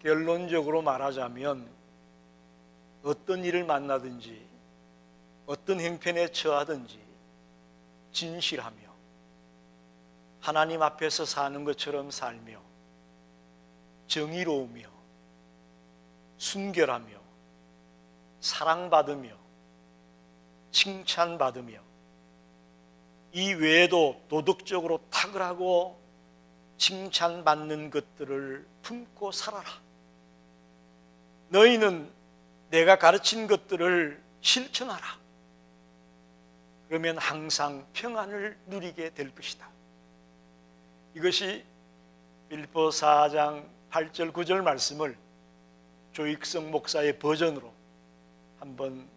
결론적으로 말하자면 어떤 일을 만나든지 어떤 형편에 처하든지 진실하며 하나님 앞에서 사는 것처럼 살며 정의로우며 순결하며 사랑받으며 칭찬받으며 이 외에도 도덕적으로 탁월하고 칭찬받는 것들을 품고 살아라. 너희는 내가 가르친 것들을 실천하라. 그러면 항상 평안을 누리게 될 것이다. 이것이 빌립보 4장 8절 9절 말씀을 조익성 목사의 버전으로 한번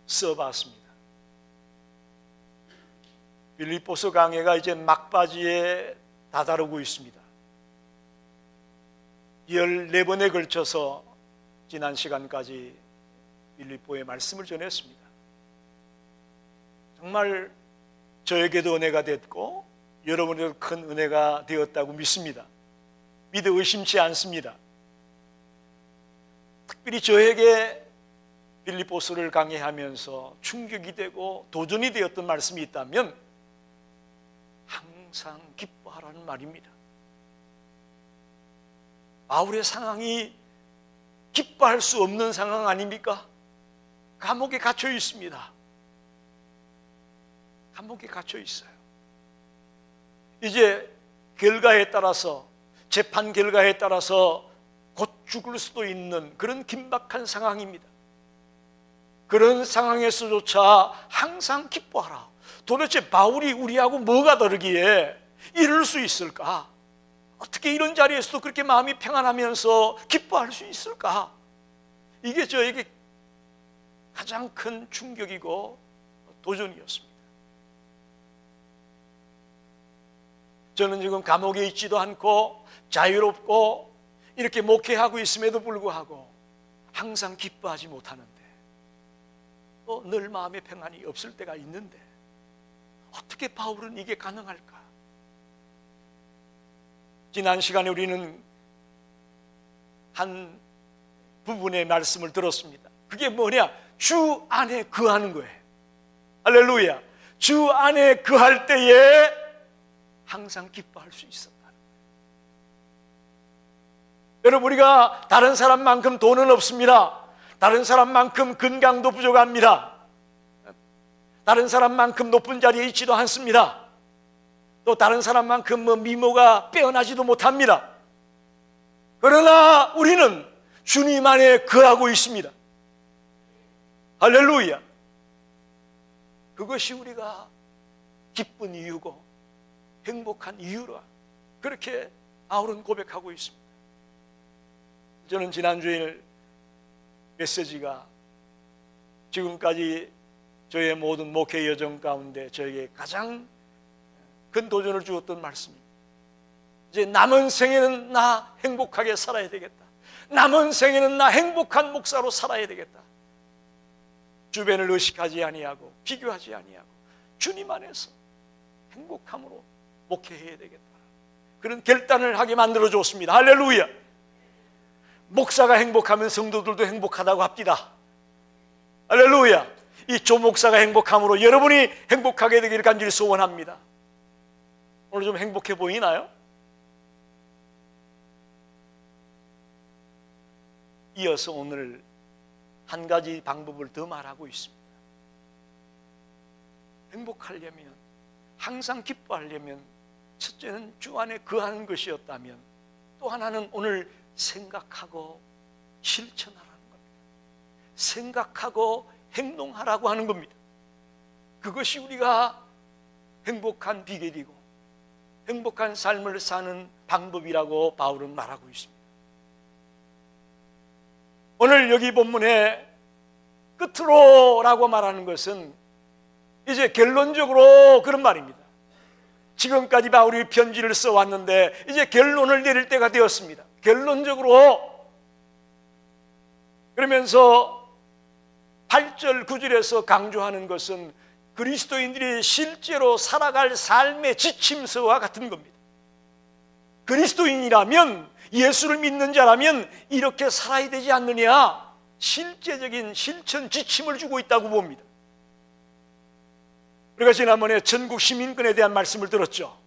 써봤습니다. 빌립보서 강해가 이제 막바지에 다다르고 있습니다. 14번에 걸쳐서 지난 시간까지 빌립보의 말씀을 전했습니다. 정말 저에게도 은혜가 됐고 여러분에게도 큰 은혜가 되었다고 믿습니다. 믿어 의심치 않습니다. 특별히 저에게 빌립보서를 강해하면서 충격이 되고 도전이 되었던 말씀이 있다면 항상 기뻐하라는 말입니다. 바울의 상황이 기뻐할 수 없는 상황 아닙니까? 감옥에 갇혀 있습니다. 감옥에 갇혀 있어요. 이제 결과에 따라서 재판 결과에 따라서 곧 죽을 수도 있는 그런 긴박한 상황입니다. 그런 상황에서조차 항상 기뻐하라. 도대체 바울이 우리하고 뭐가 다르기에 이럴 수 있을까? 어떻게 이런 자리에서도 그렇게 마음이 평안하면서 기뻐할 수 있을까? 이게 저에게 가장 큰 충격이고 도전이었습니다. 저는 지금 감옥에 있지도 않고 자유롭고 이렇게 목회하고 있음에도 불구하고 항상 기뻐하지 못하는데 또 늘 마음의 평안이 없을 때가 있는데 어떻게 바울은 이게 가능할까? 지난 시간에 우리는 한 부분의 말씀을 들었습니다. 그게 뭐냐? 주 안에 거하는 거예요. 할렐루야. 주 안에 거할 때에 항상 기뻐할 수 있었다. 여러분, 우리가 다른 사람만큼 돈은 없습니다. 다른 사람만큼 건강도 부족합니다. 다른 사람만큼 높은 자리에 있지도 않습니다. 또 다른 사람만큼 미모가 빼어나지도 못합니다. 그러나 우리는 주님 안에 거하고 있습니다. 할렐루야. 그것이 우리가 기쁜 이유고 행복한 이유라 그렇게 바울은 고백하고 있습니다. 저는 지난주에 메시지가 지금까지 저의 모든 목회 여정 가운데 저에게 가장 큰 도전을 주었던 말씀입니다. 이제 남은 생에는 나 행복하게 살아야 되겠다. 남은 생에는 나 행복한 목사로 살아야 되겠다. 주변을 의식하지 아니하고 비교하지 아니하고 주님 안에서 행복함으로 목회해야 되겠다. 그런 결단을 하게 만들어 줬습니다. 할렐루야. 목사가 행복하면 성도들도 행복하다고 합디다. 할렐루야. 이 조 목사가 행복함으로 여러분이 행복하게 되기를 간절히 소원합니다. 오늘 좀 행복해 보이나요? 이어서 오늘 한 가지 방법을 더 말하고 있습니다. 행복하려면, 항상 기뻐하려면 첫째는 주 안에 거하는 것이었다면 또 하나는 오늘 생각하고 실천하라는 겁니다. 생각하고 행동하라고 하는 겁니다. 그것이 우리가 행복한 비결이고 행복한 삶을 사는 방법이라고 바울은 말하고 있습니다. 오늘 여기 본문에 끝으로라고 말하는 것은 이제 결론적으로 그런 말입니다. 지금까지 바울이 편지를 써왔는데 이제 결론을 내릴 때가 되었습니다. 결론적으로 그러면서 8절 9절에서 강조하는 것은 그리스도인들이 실제로 살아갈 삶의 지침서와 같은 겁니다. 그리스도인이라면 예수를 믿는 자라면 이렇게 살아야 되지 않느냐, 실제적인 실천 지침을 주고 있다고 봅니다. 우리가 지난번에 전국 시민권에 대한 말씀을 들었죠.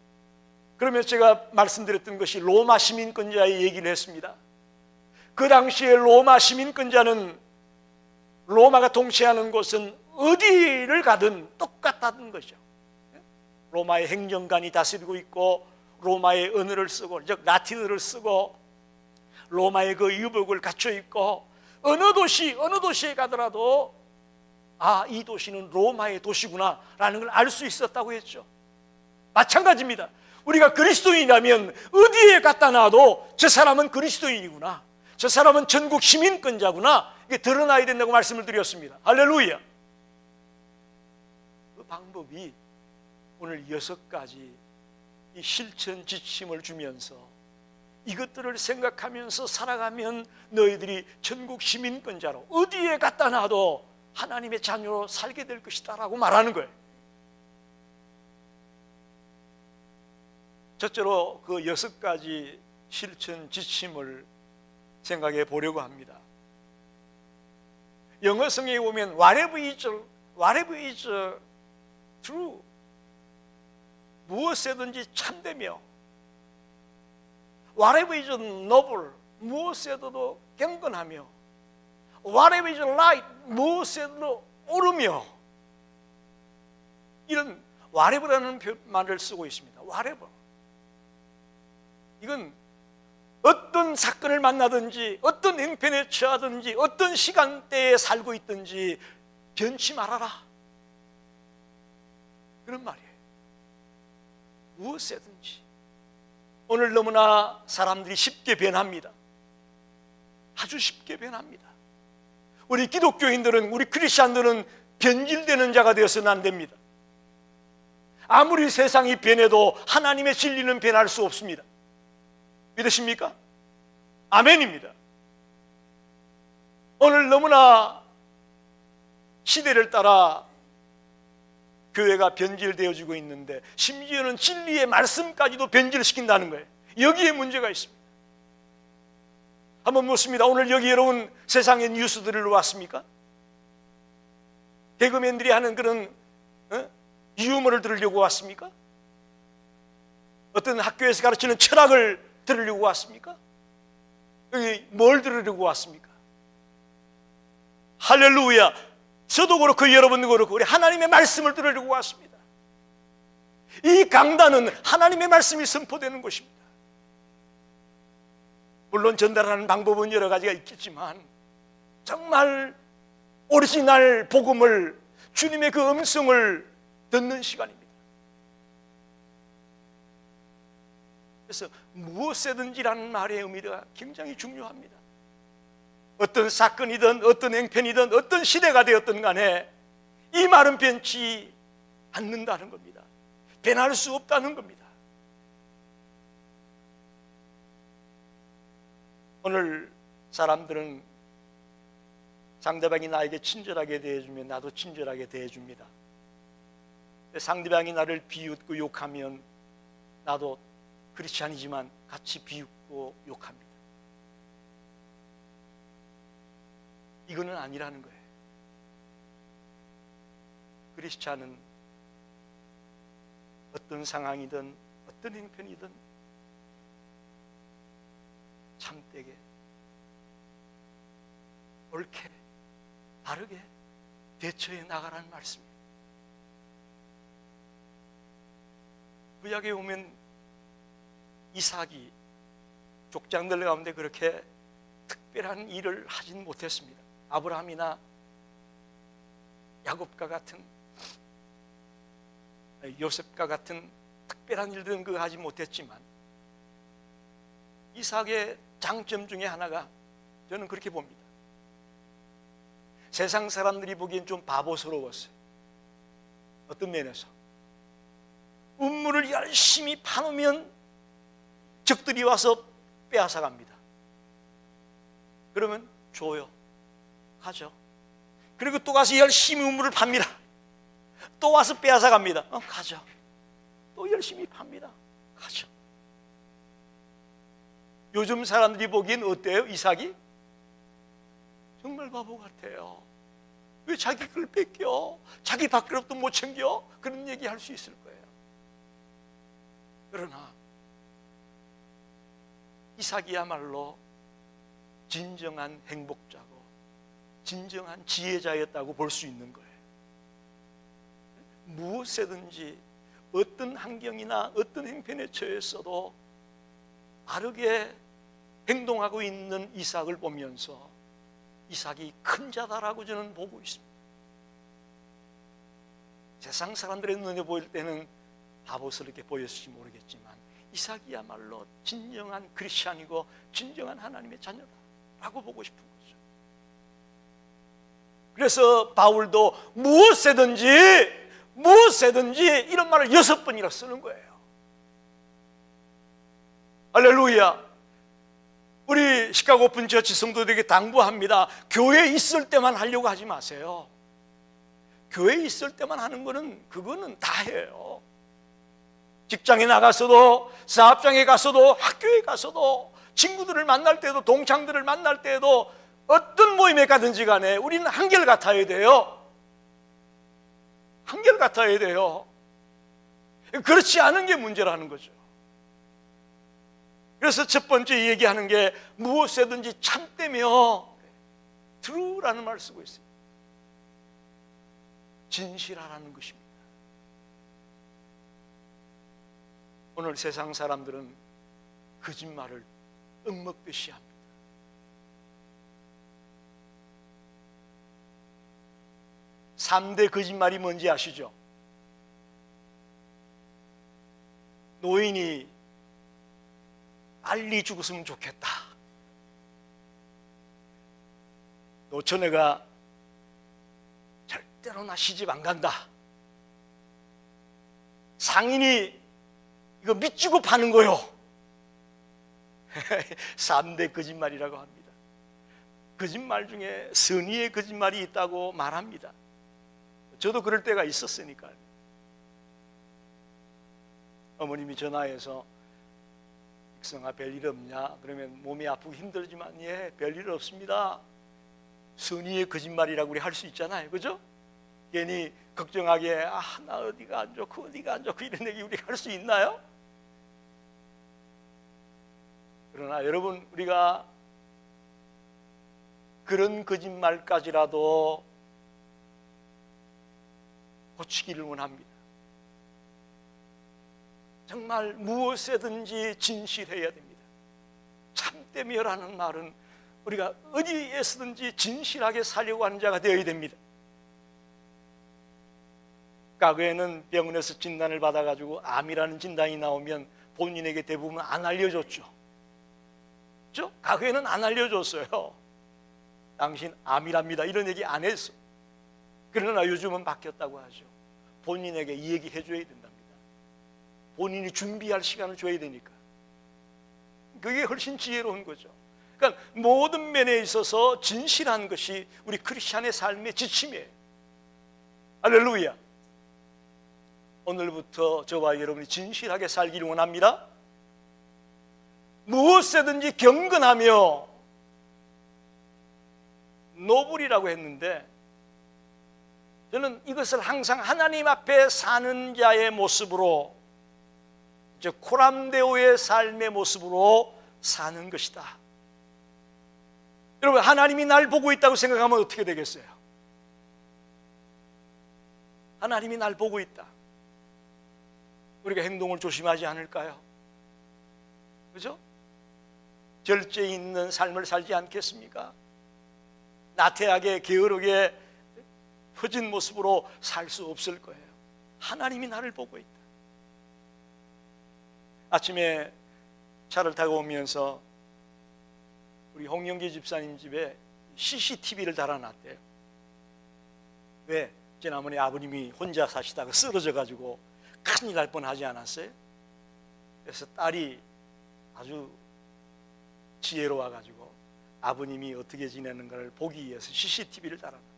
그러면서 제가 말씀드렸던 것이 로마 시민권자의 얘기를 했습니다. 그 당시에 로마 시민권자는 로마가 통치하는 곳은 어디를 가든 똑같다는 거죠. 로마의 행정관이 다스리고 있고 로마의 언어를 쓰고, 즉 라틴어를 쓰고 로마의 그 유복을 갖춰 있고, 어느 도시에 가더라도 아, 이 도시는 로마의 도시구나 라는 걸 알 수 있었다고 했죠. 마찬가지입니다. 우리가 그리스도인이라면 어디에 갖다 놔도 저 사람은 그리스도인이구나, 저 사람은 전국 시민권자구나, 이게 드러나야 된다고 말씀을 드렸습니다. 할렐루야. 그 방법이 오늘 6가지 이 실천 지침을 주면서 이것들을 생각하면서 살아가면 너희들이 전국 시민권자로 어디에 갖다 놔도 하나님의 자녀로 살게 될 것이다 라고 말하는 거예요. 첫째로 그 6가지 실천 지침을 생각해 보려고 합니다. 영어 성경에 보면 whatever is true, 무엇이든지 참되며, whatever is noble, 무엇에도 경건하며, whatever is right, 무엇에도 옳으며, 이런 whatever라는 말을 쓰고 있습니다. whatever. 이건 어떤 사건을 만나든지 어떤 행편에 처하든지 어떤 시간대에 살고 있든지 변치 말아라, 그런 말이에요. 무엇이든지. 오늘 너무나 사람들이 쉽게 변합니다. 아주 쉽게 변합니다. 우리 기독교인들은, 우리 크리스찬들은 변질되는 자가 되어서는 안 됩니다. 아무리 세상이 변해도 하나님의 진리는 변할 수 없습니다. 믿으십니까? 아멘입니다. 오늘 너무나 시대를 따라 교회가 변질되어지고 있는데, 심지어는 진리의 말씀까지도 변질시킨다는 거예요. 여기에 문제가 있습니다. 한번 묻습니다. 오늘 여기 여러분 세상의 뉴스들을 왔습니까? 개그맨들이 하는 그런 유머를 들으려고 왔습니까? 어떤 학교에서 가르치는 철학을 들으려고 왔습니까? 여기 뭘 들으려고 왔습니까? 할렐루야. 저도 그렇고 여러분도 그렇고 우리 하나님의 말씀을 들으려고 왔습니다. 이 강단은 하나님의 말씀이 선포되는 곳입니다. 물론 전달하는 방법은 여러 가지가 있겠지만 정말 오리지널 복음을, 주님의 그 음성을 듣는 시간입니다. 그래서 무엇이든지라는 말의 의미가 굉장히 중요합니다. 어떤 사건이든 어떤 행편이든 어떤 시대가 되었든 간에 이 말은 변치 않는다는 겁니다. 변할 수 없다는 겁니다. 오늘 사람들은 상대방이 나에게 친절하게 대해주면 나도 친절하게 대해줍니다. 상대방이 나를 비웃고 욕하면 나도 크리스찬이지만 같이 비웃고 욕합니다. 이거는 아니라는 거예요. 크리스찬은 어떤 상황이든 어떤 행편이든 참되게, 옳게, 바르게 대처해 나가라는 말씀이에요. 구약에 보면 이삭이 족장들 가운데 그렇게 특별한 일을 하진 못했습니다. 아브라함이나 야곱과 같은, 요셉과 같은 특별한 일들은 그거 하지 못했지만 이삭의 장점 중에 하나가, 저는 그렇게 봅니다. 세상 사람들이 보기엔 좀 바보스러웠어요. 어떤 면에서 우물을 열심히 파놓으면 적들이 와서 빼앗아갑니다. 그러면 줘요, 가죠. 그리고 또 가서 열심히 우물을 팝니다. 또 와서 빼앗아갑니다. 가죠. 또 열심히 팝니다. 가죠. 요즘 사람들이 보기엔 어때요? 이삭이? 정말 바보 같아요. 왜 자기 걸 뺏겨? 자기 밥그릇도 못 챙겨? 그런 얘기 할 수 있을 거예요. 그러나 이삭이야말로 진정한 행복자고 진정한 지혜자였다고 볼 수 있는 거예요. 무엇이든지 어떤 환경이나 어떤 형편에 처했어도 바르게 행동하고 있는 이삭을 보면서 이삭이 큰 자다라고 저는 보고 있습니다. 세상 사람들의 눈에 보일 때는 바보스럽게 보였을지 모르겠지만 이삭이야말로 진정한 크리스찬이고 진정한 하나님의 자녀다라고 보고 싶은 거죠. 그래서 바울도 무엇이든지 이런 말을 6번이나 쓰는 거예요. 할렐루야. 우리 시카고 오픈 처치 성도들에게 당부합니다. 교회에 있을 때만 하려고 하지 마세요. 교회에 있을 때만 하는 거는 그거는 다예요. 직장에 나가서도 사업장에 가서도 학교에 가서도 친구들을 만날 때도 동창들을 만날 때도 어떤 모임에 가든지 간에 우리는 한결같아야 돼요. 한결같아야 돼요. 그렇지 않은 게 문제라는 거죠. 그래서 첫 번째 얘기하는 게 무엇이든지 참되며 true라는 말을 쓰고 있어요. 진실하라는 것입니다. 오늘 세상 사람들은 거짓말을 ը먹듯이 합니다. (3대) 거짓말이 뭔지 아시죠? 노인이 빨리 죽었으면 좋겠다. 노처녀가 절대로 나 시집 안 간다. 상인이 이거 밑주고 파는 거요. 3대 거짓말이라고 합니다. 거짓말 중에 선의의 거짓말이 있다고 말합니다. 저도 그럴 때가 있었으니까요. 어머님이 전화해서 익성아 별일 없냐? 그러면 몸이 아프고 힘들지만 예 별일 없습니다. 선의의 거짓말이라고 우리 할 수 있잖아요. 그죠? 괜히 걱정하게 나 어디가 안 좋고 어디가 안 좋고 이런 얘기 우리가 할 수 있나요? 그러나 여러분 우리가 그런 거짓말까지라도 고치기를 원합니다. 정말 무엇이든지 진실해야 됩니다. 참되며라는 말은 우리가 어디에서든지 진실하게 살려고 하는 자가 되어야 됩니다. 과거에는 병원에서 진단을 받아가지고 암이라는 진단이 나오면 본인에게 대부분 안 알려줬죠. 그렇죠? 과거에는 안 알려줬어요. 당신 암이랍니다 이런 얘기 안 했어. 그러나 요즘은 바뀌었다고 하죠. 본인에게 이 얘기 해줘야 된답니다. 본인이 준비할 시간을 줘야 되니까. 그게 훨씬 지혜로운 거죠. 그러니까 모든 면에 있어서 진실한 것이 우리 크리스찬의 삶의 지침이에요. 할렐루야. 오늘부터 저와 여러분이 진실하게 살기를 원합니다. 무엇이든지 경건하며 노블이라고 했는데 저는 이것을 항상 하나님 앞에 사는 자의 모습으로 즉 코람데오의 삶의 모습으로 사는 것이다. 여러분 하나님이 날 보고 있다고 생각하면 어떻게 되겠어요? 하나님이 날 보고 있다. 우리가 행동을 조심하지 않을까요? 그죠? 절제 있는 삶을 살지 않겠습니까? 나태하게 게으르게 퍼진 모습으로 살 수 없을 거예요. 하나님이 나를 보고 있다. 아침에 차를 타고 오면서 우리 홍영기 집사님 집에 CCTV를 달아놨대요. 왜? 지난번에 아버님이 혼자 사시다가 쓰러져가지고 큰일 날 뻔하지 않았어요? 그래서 딸이 아주 지혜로워가지고 아버님이 어떻게 지내는가를 보기 위해서 CCTV를 달아놨어요.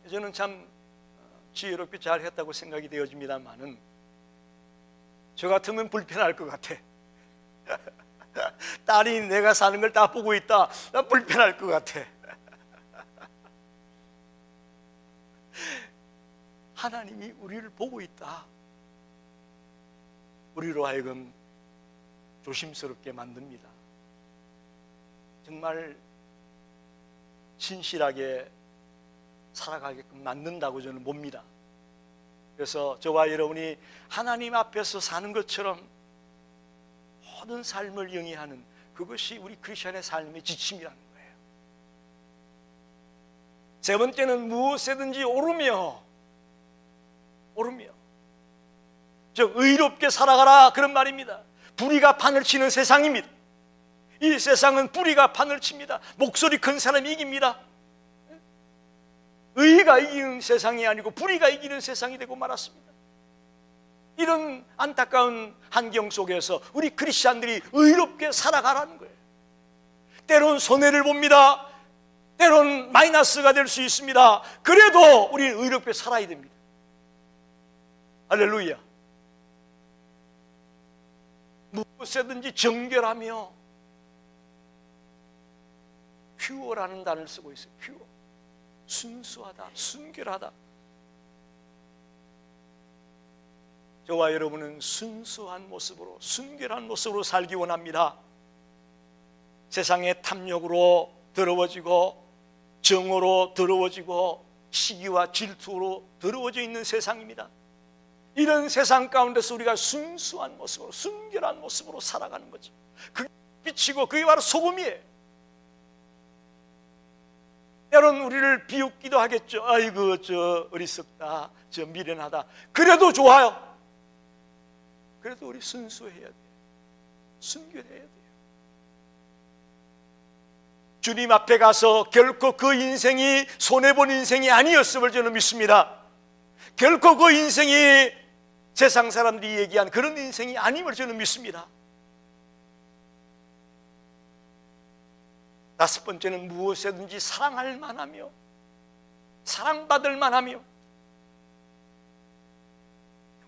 저는 참 지혜롭게 잘 했다고 생각이 되어집니다만은 저 같으면 불편할 것 같아. 딸이 내가 사는 걸 다 보고 있다. 나 불편할 것 같아. 하나님이 우리를 보고 있다. 우리로 하여금 조심스럽게 만듭니다. 정말 진실하게 살아가게끔 만든다고 저는 봅니다. 그래서 저와 여러분이 하나님 앞에서 사는 것처럼 모든 삶을 영위하는 그것이 우리 크리스천의 삶의 지침이라는 거예요. 세 번째는 무엇이든지 오르며 즉 의롭게 살아가라, 그런 말입니다. 불의가 판을 치는 세상입니다. 이 세상은 불의가 판을 칩니다. 목소리 큰 사람이 이깁니다. 의가 이기는 세상이 아니고 불의가 이기는 세상이 되고 말았습니다. 이런 안타까운 환경 속에서 우리 크리스찬들이 의롭게 살아가라는 거예요. 때론 손해를 봅니다. 때론 마이너스가 될 수 있습니다. 그래도 우리는 의롭게 살아야 됩니다. 할렐루야. 무엇이든지 정결하며, 퓨어라는 단어를 쓰고 있어요. 퓨어. 순수하다, 순결하다. 저와 여러분은 순수한 모습으로, 순결한 모습으로 살기 원합니다. 세상의 탐욕으로 더러워지고 정오로 더러워지고 시기와 질투로 더러워져 있는 세상입니다. 이런 세상 가운데서 우리가 순수한 모습으로, 순결한 모습으로 살아가는 거죠. 그게 빛이고 그게 바로 소금이에요. 때론 우리를 비웃기도 하겠죠. 아이고 저 어리석다, 저 미련하다. 그래도 좋아요. 그래도 우리 순수해야 돼요. 순결해야 돼요. 주님 앞에 가서 결코 그 인생이 손해본 인생이 아니었음을 저는 믿습니다. 결코 그 인생이 세상 사람들이 얘기한 그런 인생이 아님을 저는 믿습니다. 다섯 번째는 무엇이든지 사랑할 만하며, 사랑받을 만하며.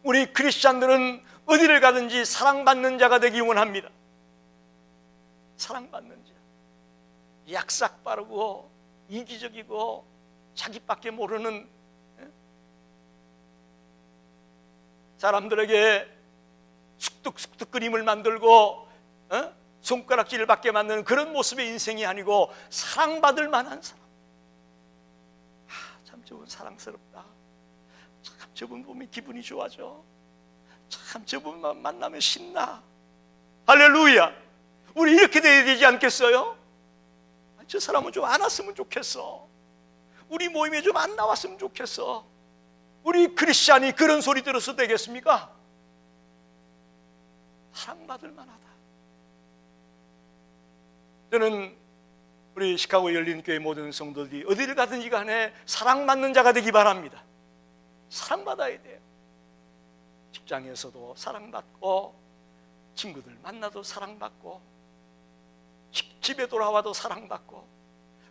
우리 크리스찬들은 어디를 가든지 사랑받는 자가 되기 원합니다. 사랑받는 자. 약삭 빠르고 이기적이고 자기밖에 모르는 사람들에게 쑥득쑥득 그림을 만들고 손가락질을 받게 만드는 그런 모습의 인생이 아니고 사랑받을 만한 사람. 참 저분 사랑스럽다. 참 저분 보면 기분이 좋아져. 참 저분만 만나면 신나. 할렐루야. 우리 이렇게 돼야 되지 않겠어요? 저 사람은 좀 안 왔으면 좋겠어. 우리 모임에 좀 안 나왔으면 좋겠어. 우리 크리스찬이 그런 소리 들어서 되겠습니까? 사랑받을 만하다. 저는 우리 시카고 열린교회 모든 성도들이 어디를 가든지 간에 사랑받는 자가 되기 바랍니다. 사랑받아야 돼요. 직장에서도 사랑받고, 친구들 만나도 사랑받고, 집에 돌아와도 사랑받고,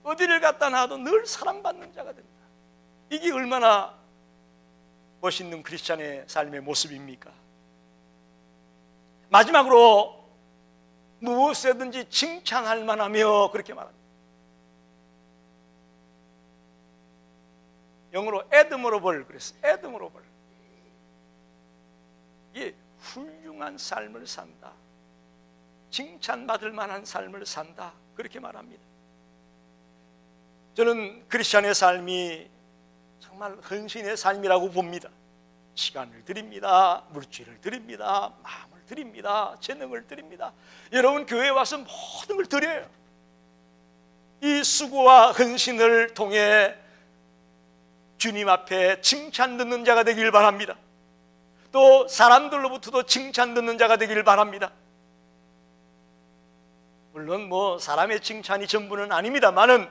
어디를 갔다 놔도 늘 사랑받는 자가 된다. 이게 얼마나 멋있는 크리스찬의 삶의 모습입니까? 마지막으로 무엇이든지 칭찬할 만하며, 그렇게 말합니다. 영어로 admirable 그랬어요. admirable. 이게 훌륭한 삶을 산다, 칭찬받을 만한 삶을 산다, 그렇게 말합니다. 저는 크리스찬의 삶이 정말 헌신의 삶이라고 봅니다. 시간을 드립니다. 물질을 드립니다. 마음을 드립니다. 재능을 드립니다. 여러분 교회에 와서 모든 걸 드려요. 이 수고와 헌신을 통해 주님 앞에 칭찬 듣는 자가 되길 바랍니다. 또 사람들로부터도 칭찬 듣는 자가 되길 바랍니다. 물론 사람의 칭찬이 전부는 아닙니다만은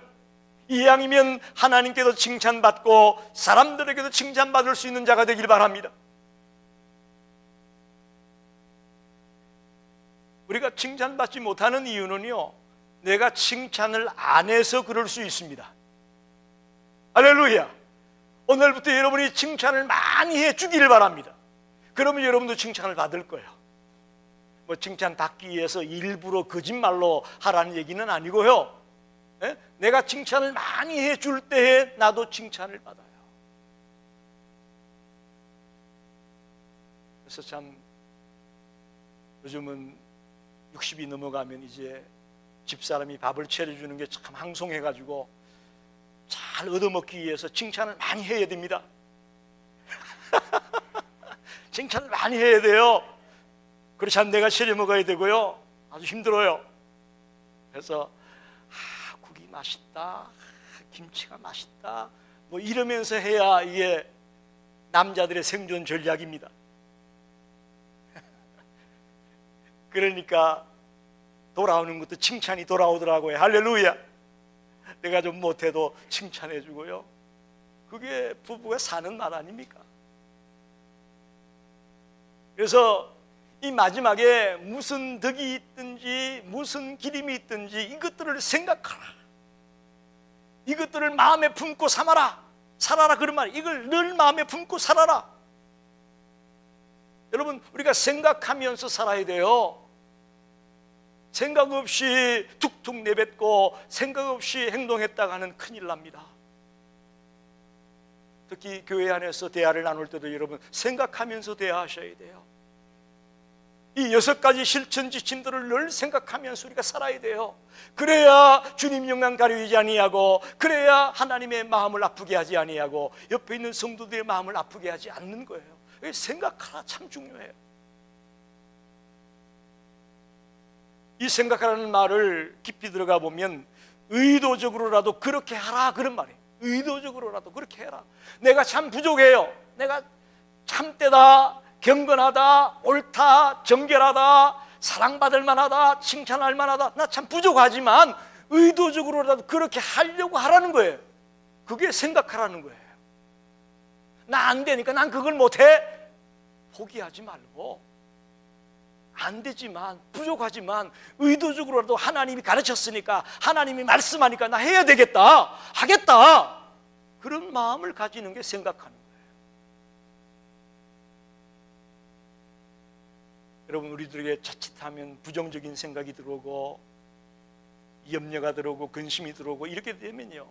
이왕이면 하나님께도 칭찬받고 사람들에게도 칭찬받을 수 있는 자가 되길 바랍니다. 우리가 칭찬받지 못하는 이유는요, 내가 칭찬을 안 해서 그럴 수 있습니다. 할렐루야. 오늘부터 여러분이 칭찬을 많이 해주기를 바랍니다. 그러면 여러분도 칭찬을 받을 거예요. 뭐 칭찬 받기 위해서 일부러 거짓말로 하라는 얘기는 아니고요. 예? 내가 칭찬을 많이 해줄 때에 나도 칭찬을 받아요. 그래서 참 요즘은 60이 넘어가면 이제 집사람이 밥을 차려주는 게 참 항송해가지고 잘 얻어먹기 위해서 칭찬을 많이 해야 됩니다. 칭찬을 많이 해야 돼요. 그렇지 않으면 내가 차려 먹어야 되고요. 아주 힘들어요. 그래서 국이 맛있다, 김치가 맛있다 뭐 이러면서 해야 이게 남자들의 생존 전략입니다. 그러니까 돌아오는 것도 칭찬이 돌아오더라고요. 할렐루야. 내가 좀 못해도 칭찬해 주고요. 그게 부부가 사는 말 아닙니까? 그래서 이 마지막에 무슨 덕이 있든지 무슨 기림이 있든지 이것들을 생각하라. 이것들을 마음에 품고 삼아라. 살아라 그런 말. 이걸 늘 마음에 품고 살아라. 여러분 우리가 생각하면서 살아야 돼요. 생각 없이 툭툭 내뱉고 생각 없이 행동했다가 하는 큰일 납니다. 특히 교회 안에서 대화를 나눌 때도 여러분 생각하면서 대화하셔야 돼요. 이 6가지 실천 지침들을 늘 생각하면서 우리가 살아야 돼요. 그래야 주님 영광 가리지 아니하고, 그래야 하나님의 마음을 아프게 하지 아니하고, 옆에 있는 성도들의 마음을 아프게 하지 않는 거예요. 생각하라 참 중요해요. 이 생각하라는 말을 깊이 들어가 보면 의도적으로라도 그렇게 하라 그런 말이에요. 의도적으로라도 그렇게 해라. 내가 참 부족해요. 내가 참되다, 경건하다, 옳다, 정결하다, 사랑받을 만하다, 칭찬할 만하다, 나 참 부족하지만 의도적으로라도 그렇게 하려고 하라는 거예요. 그게 생각하라는 거예요. 나 안 되니까 난 그걸 못해. 포기하지 말고, 안 되지만 부족하지만 의도적으로라도 하나님이 가르쳤으니까, 하나님이 말씀하니까 나 해야 되겠다, 하겠다, 그런 마음을 가지는 게 생각하는 거예요. 여러분 우리들에게 자칫하면 부정적인 생각이 들어오고 염려가 들어오고 근심이 들어오고 이렇게 되면요,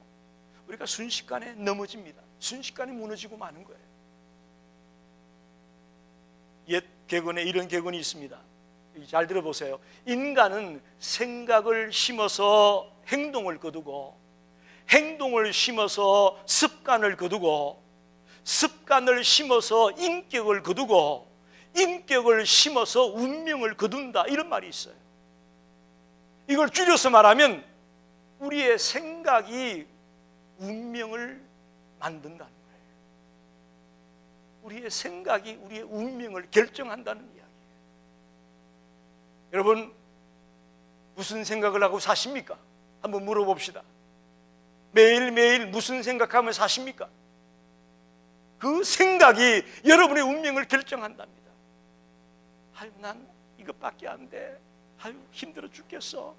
우리가 순식간에 넘어집니다. 순식간에 무너지고 마는 거예요. 옛 객언에 이런 객언이 있습니다. 잘 들어보세요. 인간은 생각을 심어서 행동을 거두고, 행동을 심어서 습관을 거두고, 습관을 심어서 인격을 거두고, 인격을 심어서 운명을 거둔다, 이런 말이 있어요. 이걸 줄여서 말하면 우리의 생각이 운명을 만든다는 거예요. 우리의 생각이 우리의 운명을 결정한다는 이야기예요. 여러분 무슨 생각을 하고 사십니까? 한번 물어봅시다. 매일매일 무슨 생각하며 사십니까? 그 생각이 여러분의 운명을 결정한답니다. 아유 난 이것밖에 안 돼. 아유 힘들어 죽겠어.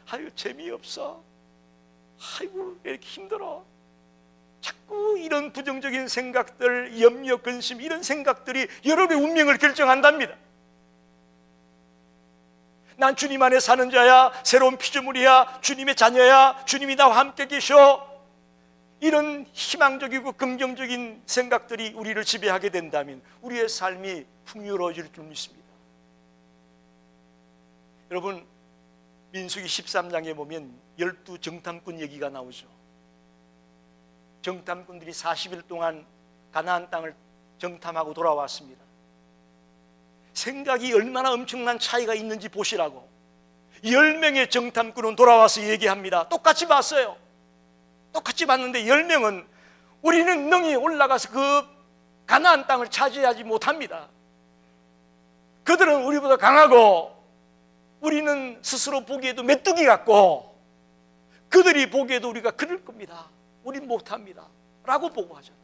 아유 재미없어. 아이고 왜 이렇게 힘들어. 자꾸 이런 부정적인 생각들, 염려, 근심, 이런 생각들이 여러분의 운명을 결정한답니다. 난 주님 안에 사는 자야, 새로운 피조물이야, 주님의 자녀야, 주님이 나와 함께 계셔. 이런 희망적이고 긍정적인 생각들이 우리를 지배하게 된다면 우리의 삶이 풍요로워질 줄 믿습니다. 여러분 민수기 13장에 보면 12 정탐꾼 얘기가 나오죠. 정탐꾼들이 40일 동안 가나안 땅을 정탐하고 돌아왔습니다. 생각이 얼마나 엄청난 차이가 있는지 보시라고 10명의 정탐꾼은 돌아와서 얘기합니다. 똑같이 봤어요. 똑같이 봤는데 10명은 우리는 능히 올라가서 그 가나안 땅을 차지하지 못합니다. 그들은 우리보다 강하고 우리는 스스로 보기에도 메뚜기 같고 그들이 보기에도 우리가 그럴 겁니다. 우린 못합니다 라고 보고하잖아요.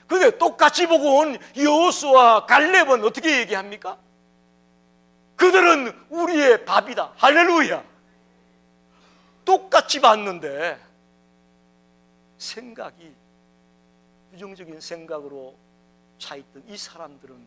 그런데 똑같이 보고 온 여호수아와 갈렙은 어떻게 얘기합니까? 그들은 우리의 밥이다. 할렐루야. 똑같이 봤는데 생각이 부정적인 생각으로 차있던 이 사람들은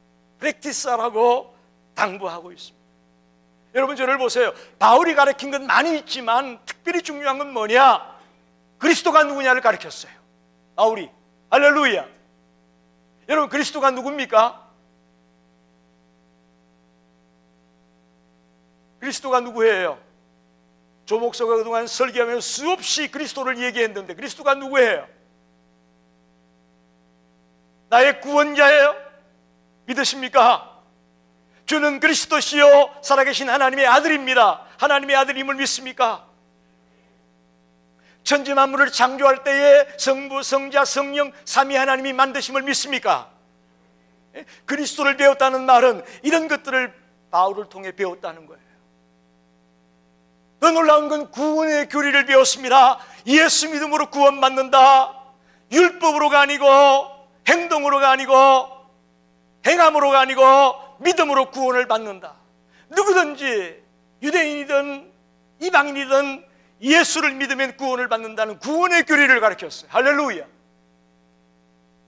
프랙티스하라고 당부하고 있습니다. 여러분 저를 보세요. 바울이 가르친 건 많이 있지만 특별히 중요한 건 뭐냐? 그리스도가 누구냐를 가르쳤어요. 바울이. 할렐루야. 여러분 그리스도가 누굽니까? 그리스도가 누구예요? 조 목사가 그동안 설교하면서 수없이 그리스도를 얘기했는데 그리스도가 누구예요? 나의 구원자예요? 믿으십니까? 주는 그리스도시요 살아계신 하나님의 아들입니다. 하나님의 아들임을 믿습니까? 천지 만물을 창조할 때에 성부, 성자, 성령 삼위 하나님이 만드심을 믿습니까? 그리스도를 배웠다는 말은 이런 것들을 바울을 통해 배웠다는 거예요. 더 놀라운 건 구원의 교리를 배웠습니다. 예수 믿음으로 구원받는다. 율법으로가 아니고 행동으로가 아니고 행함으로가 아니고 믿음으로 구원을 받는다. 누구든지 유대인이든 이방인이든 예수를 믿으면 구원을 받는다는 구원의 교리를 가르쳤어요. 할렐루야.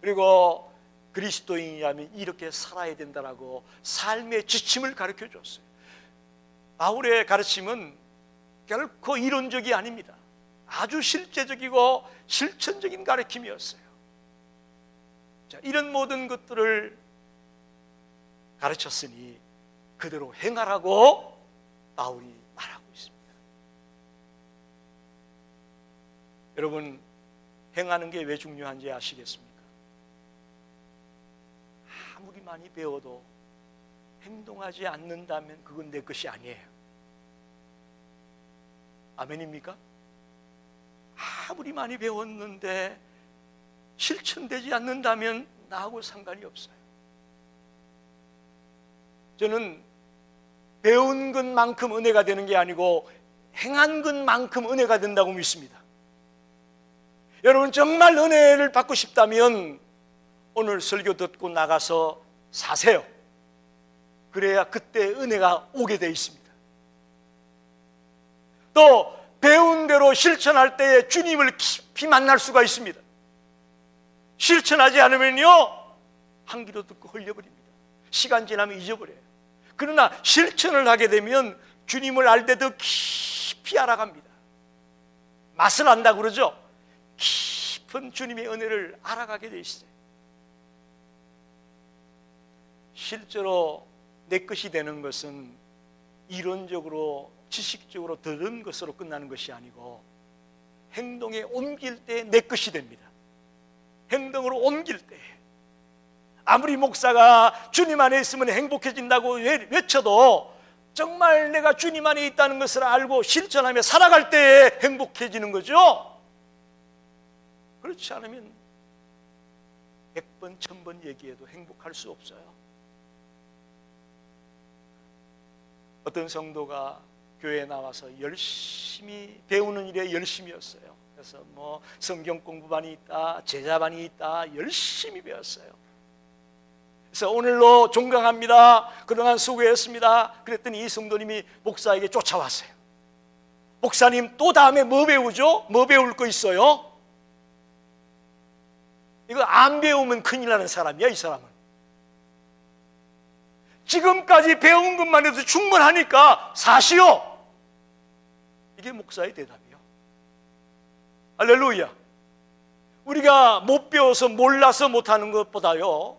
그리고 그리스도인이라면 이렇게 살아야 된다라고 삶의 지침을 가르쳐 줬어요. 바울의 가르침은 결코 이론적이 아닙니다. 아주 실제적이고 실천적인 가르침이었어요. 자, 이런 모든 것들을 가르쳤으니 그대로 행하라고 바울이 말하고 있습니다. 여러분 행하는 게 왜 중요한지 아시겠습니까? 아무리 많이 배워도 행동하지 않는다면 그건 내 것이 아니에요. 아멘입니까? 아무리 많이 배웠는데 실천되지 않는다면 나하고 상관이 없어요. 저는 배운 것만큼 은혜가 되는 게 아니고 행한 것만큼 은혜가 된다고 믿습니다. 여러분 정말 은혜를 받고 싶다면 오늘 설교 듣고 나가서 사세요. 그래야 그때 은혜가 오게 돼 있습니다. 또 배운 대로 실천할 때에 주님을 깊이 만날 수가 있습니다. 실천하지 않으면요 한 귀로 듣고 흘려버립니다. 시간 지나면 잊어버려요. 그러나 실천을 하게 되면 주님을 알 때 더 깊이 알아갑니다. 맛을 안다 그러죠. 깊은 주님의 은혜를 알아가게 돼 있어요. 실제로 내 것이 되는 것은 이론적으로 지식적으로 들은 것으로 끝나는 것이 아니고 행동에 옮길 때 내 것이 됩니다. 행동으로 옮길 때 아무리 목사가 주님 안에 있으면 행복해진다고 외쳐도 정말 내가 주님 안에 있다는 것을 알고 실천하며 살아갈 때에 행복해지는 거죠. 그렇지 않으면 100번, 1000번 얘기해도 행복할 수 없어요. 어떤 성도가 교회에 나와서 열심히 배우는 일에 열심이었어요. 그래서 뭐 성경 공부반이 있다, 제자반이 있다, 열심히 배웠어요. 그래서 오늘로 종강합니다. 그동안 수고했습니다. 그랬더니 이 성도님이 목사에게 쫓아왔어요. 목사님 또 다음에 뭐 배우죠? 뭐 배울 거 있어요? 이거 안 배우면 큰일 나는 사람이야, 이 사람은. 지금까지 배운 것만 해도 충분하니까 사시오. 이게 목사의 대답이요. 할렐루야. 우리가 못 배워서 몰라서 못하는 것보다요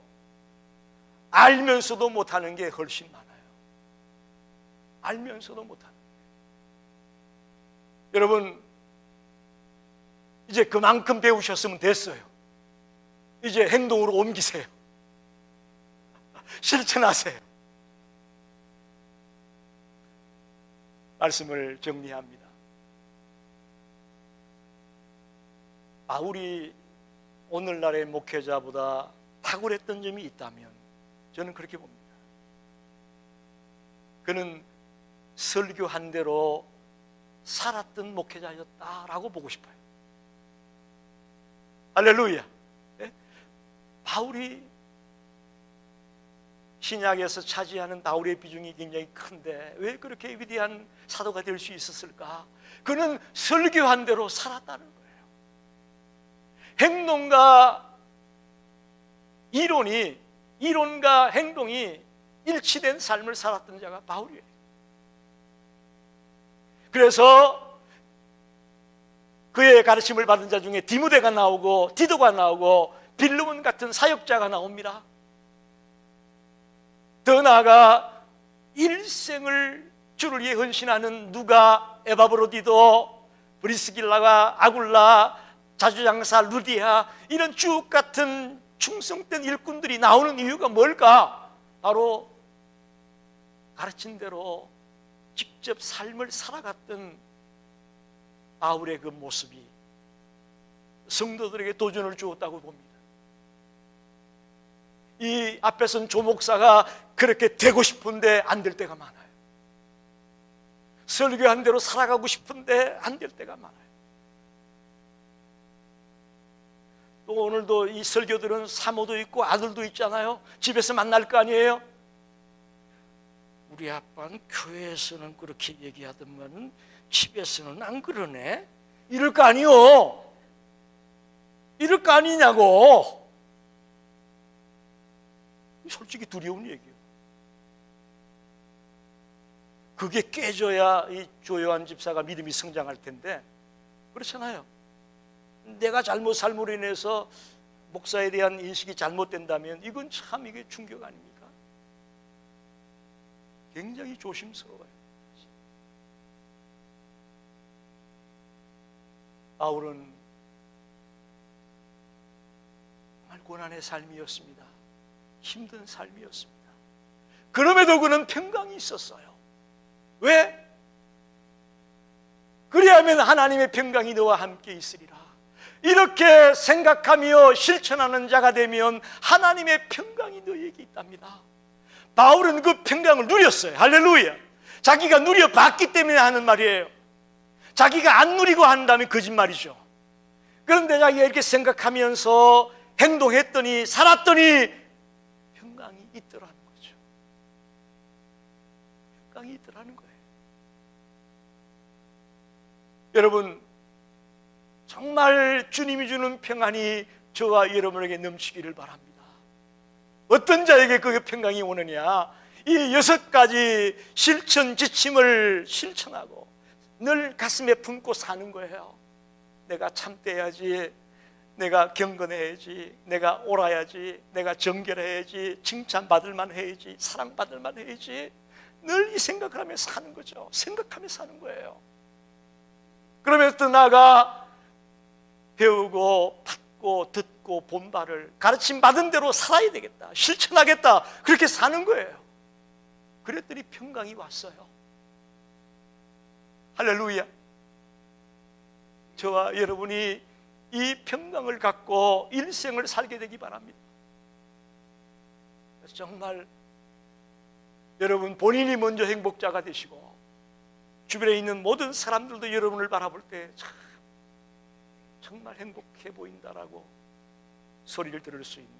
알면서도 못하는 게 훨씬 많아요. 알면서도 못하는 게. 여러분 이제 그만큼 배우셨으면 됐어요. 이제 행동으로 옮기세요. 실천하세요. 말씀을 정리합니다. 바울이 오늘날의 목회자보다 탁월했던 점이 있다면 저는 그렇게 봅니다. 그는 설교한 대로 살았던 목회자였다라고 보고 싶어요. 할렐루야. 네? 바울이 신약에서 차지하는 바울의 비중이 굉장히 큰데 왜 그렇게 위대한 사도가 될 수 있었을까? 그는 설교한 대로 살았다는 거예요. 행동과 이론과 행동이 일치된 삶을 살았던 자가 바울이에요. 그래서 그의 가르침을 받은 자 중에 디모데가 나오고 디도가 나오고 빌레몬 같은 사역자가 나옵니다. 더 나아가 일생을 주를 위해 헌신하는 누가, 에바브로디도, 브리스길라가, 아굴라, 자주장사 루디아, 이런 주옥 같은 충성된 일꾼들이 나오는 이유가 뭘까? 바로 가르친 대로 직접 삶을 살아갔던 바울의 그 모습이 성도들에게 도전을 주었다고 봅니다. 이 앞에 선 조목사가 그렇게 되고 싶은데 안 될 때가 많아요. 설교한 대로 살아가고 싶은데 안 될 때가 많아요. 또 오늘도 이 설교들은 사모도 있고 아들도 있잖아요. 집에서 만날 거 아니에요. 우리 아빠는 교회에서는 그렇게 얘기하더만은 집에서는 안 그러네. 이럴 거 아니요. 이럴 거 아니냐고. 솔직히 두려운 얘기예요. 그게 깨져야 이 조요한 집사가 믿음이 성장할 텐데 그렇잖아요. 내가 잘못 삶으로 인해서 목사에 대한 인식이 잘못된다면 이건 참 이게 충격 아닙니까? 굉장히 조심스러워요. 바울은 정말 고난의 삶이었습니다. 힘든 삶이었습니다. 그럼에도 그는 평강이 있었어요. 왜? 그리하면 하나님의 평강이 너와 함께 있으리라. 이렇게 생각하며 실천하는 자가 되면 하나님의 평강이 너에게 있답니다. 바울은 그 평강을 누렸어요. 할렐루야. 자기가 누려봤기 때문에 하는 말이에요. 자기가 안 누리고 한다면 거짓말이죠. 그런데 자기가 이렇게 생각하면서 행동했더니 살았더니 평강이 있더라는 거죠. 평강이 있더라는 거예요. 여러분, 정말 주님이 주는 평안이 저와 여러분에게 넘치기를 바랍니다. 어떤 자에게 그 평강이 오느냐? 이 6가지 실천 지침을 실천하고 늘 가슴에 품고 사는 거예요. 내가 참돼야지, 내가 경건해야지, 내가 옳아야지, 내가 정결해야지, 칭찬받을 만해야지, 사랑받을 만해야지, 늘 이 생각을 하며 사는 거죠. 생각하며 사는 거예요. 그러면서 또 나아가 배우고 받고 듣고 본 바를 가르침 받은 대로 살아야 되겠다, 실천하겠다, 그렇게 사는 거예요. 그랬더니 평강이 왔어요. 할렐루야. 저와 여러분이 이 평강을 갖고 일생을 살게 되기 바랍니다. 정말 여러분 본인이 먼저 행복자가 되시고 주변에 있는 모든 사람들도 여러분을 바라볼 때 정말 행복해 보인다라고 소리를 들을 수 있는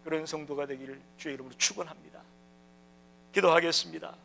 그런 성도가 되기를 주의 이름으로 축원합니다. 기도하겠습니다.